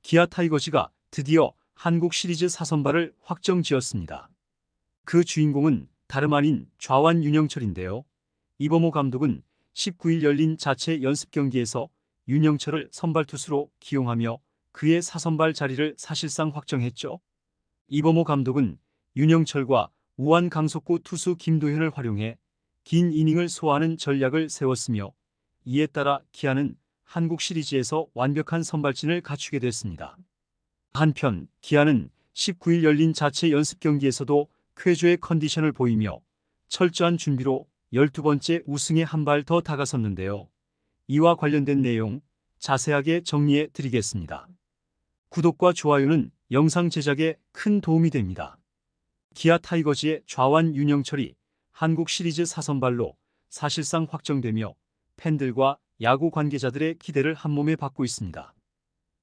기아 타이거즈가 드디어 한국 시리즈 4선발을 확정지었습니다. 그 주인공은 다름 아닌 좌완 윤영철인데요. 이범호 감독은 19일 열린 자체 연습 경기에서 윤영철을 선발 투수로 기용하며 그의 4선발 자리를 사실상 확정했죠. 이범호 감독은 윤영철과 우완 강속구 투수 김도현을 활용해 긴 이닝을 소화하는 전략을 세웠으며 이에 따라 기아는 한국 시리즈에서 완벽한 선발진을 갖추게 됐습니다. 한편 기아는 19일 열린 자체 연습 경기에서도 쾌조의 컨디션을 보이며 철저한 준비로 12번째 우승에 한 발 더 다가섰는데요. 이와 관련된 내용 자세하게 정리해 드리겠습니다. 구독과 좋아요는 영상 제작에 큰 도움이 됩니다. 기아 타이거즈의 좌완 윤영철이 한국 시리즈 4선발로 사실상 확정되며 팬들과 야구 관계자들의 기대를 한몸에 받고 있습니다.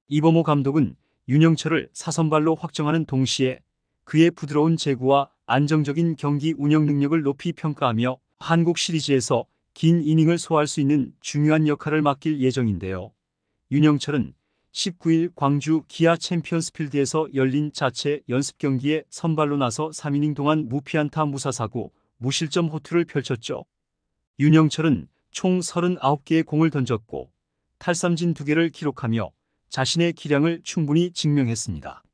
이범호 감독은 윤영철을 4선발로 확정하는 동시에 그의 부드러운 제구와 안정적인 경기 운영 능력을 높이 평가하며 한국 시리즈에서 긴 이닝을 소화할 수 있는 중요한 역할을 맡길 예정인데요. 윤영철은 19일 광주 기아 챔피언스필드에서 열린 자체 연습 경기에 선발로 나서 3이닝 동안 무피안타 무사사구 무실점 호투를 펼쳤죠. 윤영철은 총 39개의 공을 던졌고 탈삼진 2개를 기록하며 자신의 기량을 충분히 증명했습니다.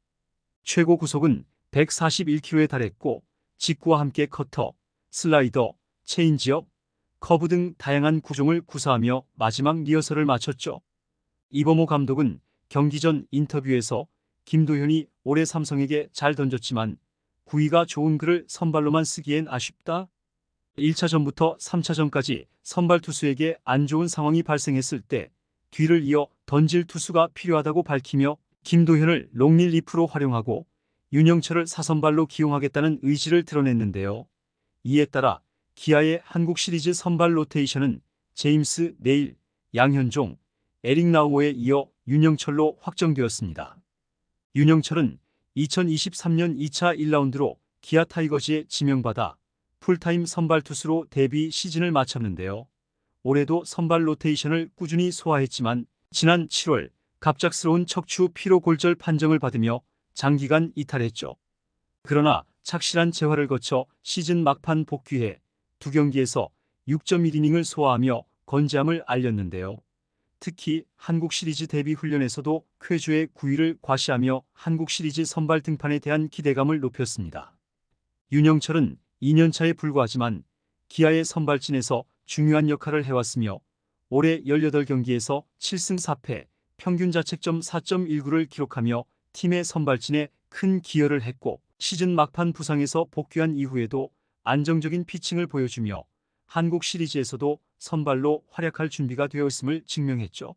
최고 구속은 141km에 달했고 직구와 함께 커터, 슬라이더, 체인지업, 커브 등 다양한 구종을 구사하며 마지막 리허설을 마쳤죠. 이범호 감독은 경기 전 인터뷰에서 김도현이 올해 삼성에게 잘 던졌지만 구위가 좋은 그를 선발로만 쓰기엔 아쉽다. 1차전부터 3차전까지 선발 투수에게 안 좋은 상황이 발생했을 때 뒤를 이어 던질 투수가 필요하다고 밝히며 김도현을 롱릴리프로 활용하고 윤영철을 4선발로 기용하겠다는 의지를 드러냈는데요. 이에 따라 기아의 한국 시리즈 선발 로테이션은 제임스 네일, 양현종, 에릭 나우어에 이어 윤영철로 확정되었습니다. 윤영철은 2023년 2차 1라운드로 기아 타이거즈에 지명받아 풀타임 선발 투수로 데뷔 시즌을 마쳤는데요. 올해도 선발 로테이션을 꾸준히 소화했지만 지난 7월 갑작스러운 척추 피로 골절 판정을 받으며 장기간 이탈했죠. 그러나 착실한 재활을 거쳐 시즌 막판 복귀해 두 경기에서 6.1이닝을 소화하며 건재함을 알렸는데요. 특히 한국 시리즈 데뷔 훈련에서도 쾌조의 구위를 과시하며 한국 시리즈 선발 등판에 대한 기대감을 높였습니다. 윤영철은 2년차에 불과하지만 기아의 선발진에서 중요한 역할을 해왔으며 올해 18경기에서 7승 4패, 평균 자책점 4.19를 기록하며 팀의 선발진에 큰 기여를 했고 시즌 막판 부상에서 복귀한 이후에도 안정적인 피칭을 보여주며 한국 시리즈에서도 선발로 활약할 준비가 되어 있음을 증명했죠.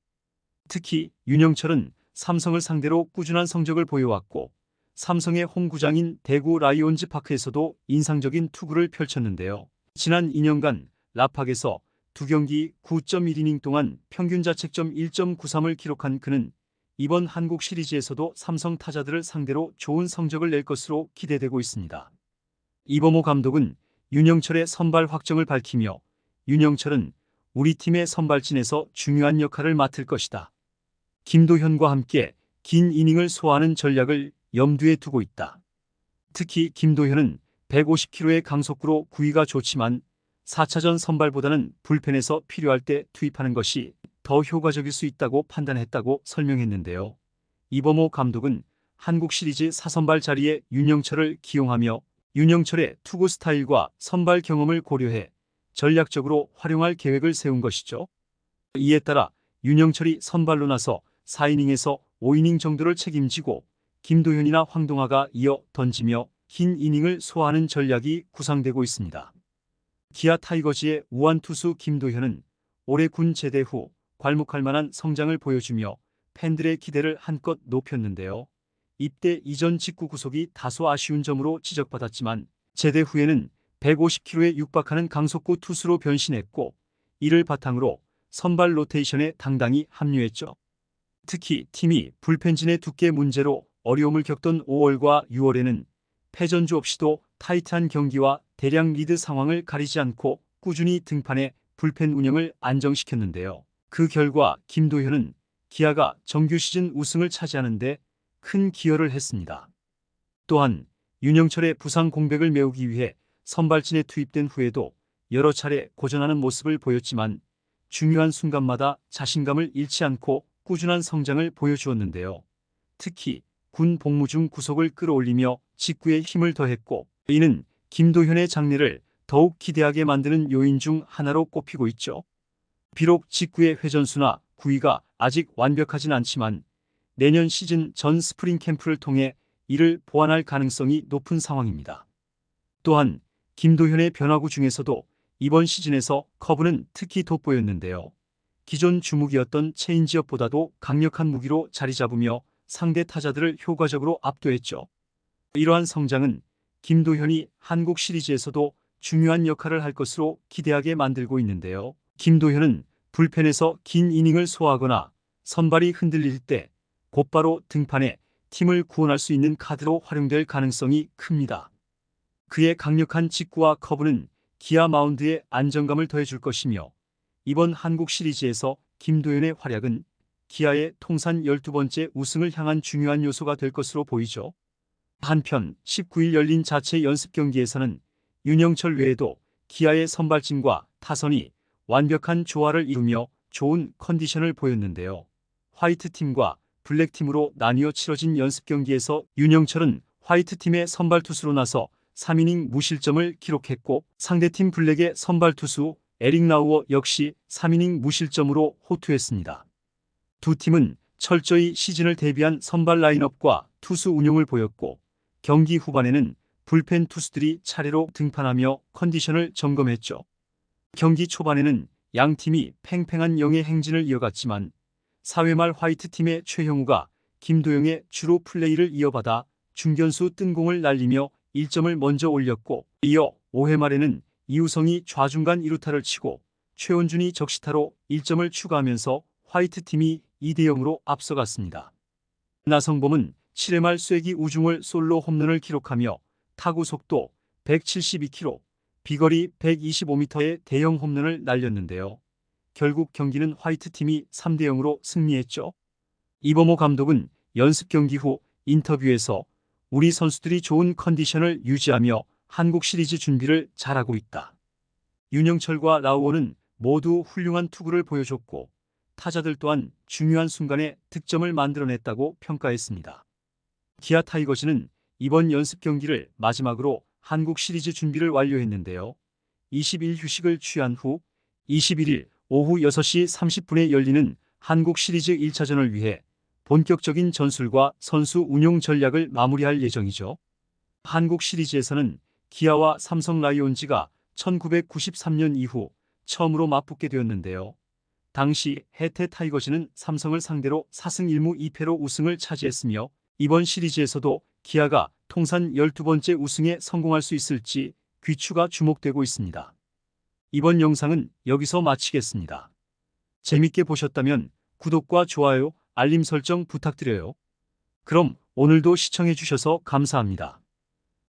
특히 윤영철은 삼성을 상대로 꾸준한 성적을 보여왔고 삼성의 홈구장인 대구 라이온즈 파크에서도 인상적인 투구를 펼쳤는데요. 지난 2년간 라팍에서 두 경기 9.1이닝 동안 평균 자책점 1.93을 기록한 그는 이번 한국 시리즈에서도 삼성 타자들을 상대로 좋은 성적을 낼 것으로 기대되고 있습니다. 이범호 감독은 윤영철의 선발 확정을 밝히며 윤영철은 우리 팀의 선발진에서 중요한 역할을 맡을 것이다. 김도현과 함께 긴 이닝을 소화하는 전략을 염두에 두고 있다. 특히 김도현은 150km의 강속구로 구위가 좋지만 4차전 선발보다는 불펜에서 필요할 때 투입하는 것이 더 효과적일 수 있다고 판단했다고 설명했는데요. 이범호 감독은 한국 시리즈 4선발 자리에 윤영철을 기용하며 윤영철의 투구 스타일과 선발 경험을 고려해 전략적으로 활용할 계획을 세운 것이죠. 이에 따라 윤영철이 선발로 나서 4이닝에서 5이닝 정도를 책임지고 김도현이나 황동아가 이어 던지며 긴 이닝을 소화하는 전략이 구상되고 있습니다. 기아 타이거즈의 우완 투수 김도현은 올해 군 제대 후 괄목할 만한 성장을 보여주며 팬들의 기대를 한껏 높였는데요. 입대 이전 직구 구속이 다소 아쉬운 점으로 지적받았지만 제대 후에는 150km에 육박하는 강속구 투수로 변신했고 이를 바탕으로 선발 로테이션에 당당히 합류했죠. 특히 팀이 불펜진의 두께 문제로 어려움을 겪던 5월과 6월에는 패전주 없이도 타이트한 경기와 대량 리드 상황을 가리지 않고 꾸준히 등판해 불펜 운영을 안정시켰는데요. 그 결과 김도현은 기아가 정규 시즌 우승을 차지하는데 큰 기여를 했습니다. 또한 윤영철의 부상 공백을 메우기 위해 선발진에 투입된 후에도 여러 차례 고전하는 모습을 보였지만 중요한 순간마다 자신감을 잃지 않고 꾸준한 성장을 보여주었는데요. 특히 군 복무 중 구속을 끌어올리며 직구에 힘을 더했고 이는 김도현의 장래를 더욱 기대하게 만드는 요인 중 하나로 꼽히고 있죠. 비록 직구의 회전수나 구위가 아직 완벽하진 않지만 내년 시즌 전 스프링 캠프를 통해 이를 보완할 가능성이 높은 상황입니다. 또한 김도현의 변화구 중에서도 이번 시즌에서 커브는 특히 돋보였는데요. 기존 주무기였던 체인지업보다도 강력한 무기로 자리 잡으며 상대 타자들을 효과적으로 압도했죠. 이러한 성장은 김도현이 한국 시리즈에서도 중요한 역할을 할 것으로 기대하게 만들고 있는데요. 김도현은 불펜에서 긴 이닝을 소화하거나 선발이 흔들릴 때 곧바로 등판해 팀을 구원할 수 있는 카드로 활용될 가능성이 큽니다. 그의 강력한 직구와 커브는 기아 마운드에 안정감을 더해줄 것이며 이번 한국 시리즈에서 김도현의 활약은 기아의 통산 12번째 우승을 향한 중요한 요소가 될 것으로 보이죠. 한편 19일 열린 자체 연습 경기에서는 윤영철 외에도 기아의 선발진과 타선이 완벽한 조화를 이루며 좋은 컨디션을 보였는데요. 화이트팀과 블랙팀으로 나뉘어 치러진 연습 경기에서 윤영철은 화이트팀의 선발 투수로 나서 3이닝 무실점을 기록했고 상대팀 블랙의 선발 투수 에릭 라우어 역시 3이닝 무실점으로 호투했습니다. 두 팀은 철저히 시즌을 대비한 선발 라인업과 투수 운용을 보였고 경기 후반에는 불펜 투수들이 차례로 등판하며 컨디션을 점검했죠. 경기 초반에는 양 팀이 팽팽한 영의 행진을 이어갔지만 4회 말 화이트팀의 최형우가 김도영의 주로 플레이를 이어받아 중견수 뜬 공을 날리며 1점을 먼저 올렸고 이어 5회 말에는 이우성이 좌중간 2루타를 치고 최원준이 적시타로 1점을 추가하면서 화이트팀이 2대0으로 앞서갔습니다. 나성범은 7회 말 쐐기 우중을 솔로 홈런을 기록하며 타구 속도 172km, 비거리 125m의 대형 홈런을 날렸는데요. 결국 경기는 화이트팀이 3대0으로 승리했죠. 이범호 감독은 연습 경기 후 인터뷰에서 우리 선수들이 좋은 컨디션을 유지하며 한국 시리즈 준비를 잘하고 있다. 윤영철과 라우어는 모두 훌륭한 투구를 보여줬고 타자들 또한 중요한 순간에 득점을 만들어냈다고 평가했습니다. 기아 타이거즈는 이번 연습 경기를 마지막으로 한국 시리즈 준비를 완료했는데요. 20일 휴식을 취한 후 21일 오후 6시 30분에 열리는 한국 시리즈 1차전을 위해 본격적인 전술과 선수 운용 전략을 마무리할 예정이죠. 한국 시리즈에서는 기아와 삼성 라이온즈가 1993년 이후 처음으로 맞붙게 되었는데요. 당시 해태 타이거즈는 삼성을 상대로 4승 1무 2패로 우승을 차지했으며 이번 시리즈에서도 기아가 통산 12번째 우승에 성공할 수 있을지 귀추가 주목되고 있습니다. 이번 영상은 여기서 마치겠습니다. 재밌게 보셨다면 구독과 좋아요, 알림 설정 부탁드려요. 그럼 오늘도 시청해 주셔서 감사합니다.